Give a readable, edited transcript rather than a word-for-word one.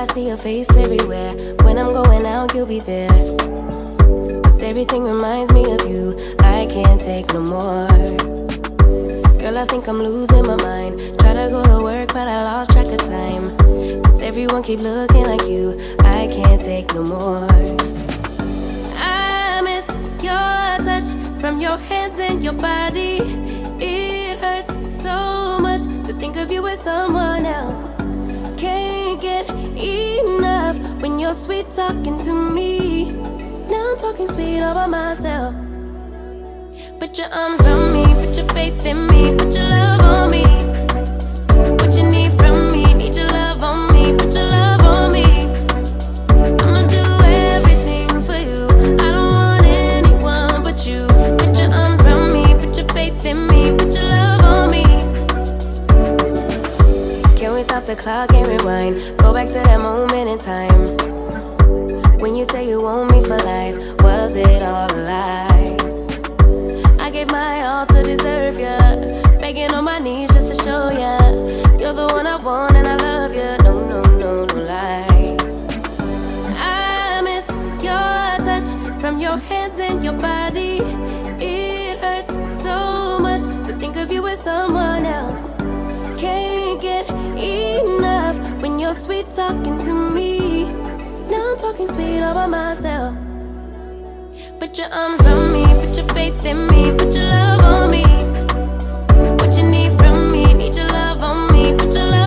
I see your face everywhere. When I'm going out, you'll be there. 'Cause everything reminds me of you. I can't take no more. Girl, I think I'm losing my mind. Try to go to work, but I lost track of time. 'Cause everyone keep looking like you. I can't take no more. I miss your touch from your hands and your body. It hurts so much to think of you with someone else. Can't get enough when you're sweet talking to me. Now I'm talking sweet all by myself. Put your arms around me, put your faith in me, put your love on me. What you need from me, need your love on me, put your love on me. I'ma do everything for you. I don't want anyone but you. Put your arms around me, put your faith in me, put your love on me. Can we stop the clock and rewind? Go back to that moment in time when you say you want me for life. Was it all a lie? I gave my all to deserve ya, begging on my knees just to show ya you're the one I want and I love ya. No, no, no, no lie. I miss your touch from your hands and your body. It hurts so much to think of you with someone else. Can't get enough when you're sweet talking to me. Now I'm talking sweet all by myself. Put your arms around me, put your faith in me, put your love on me.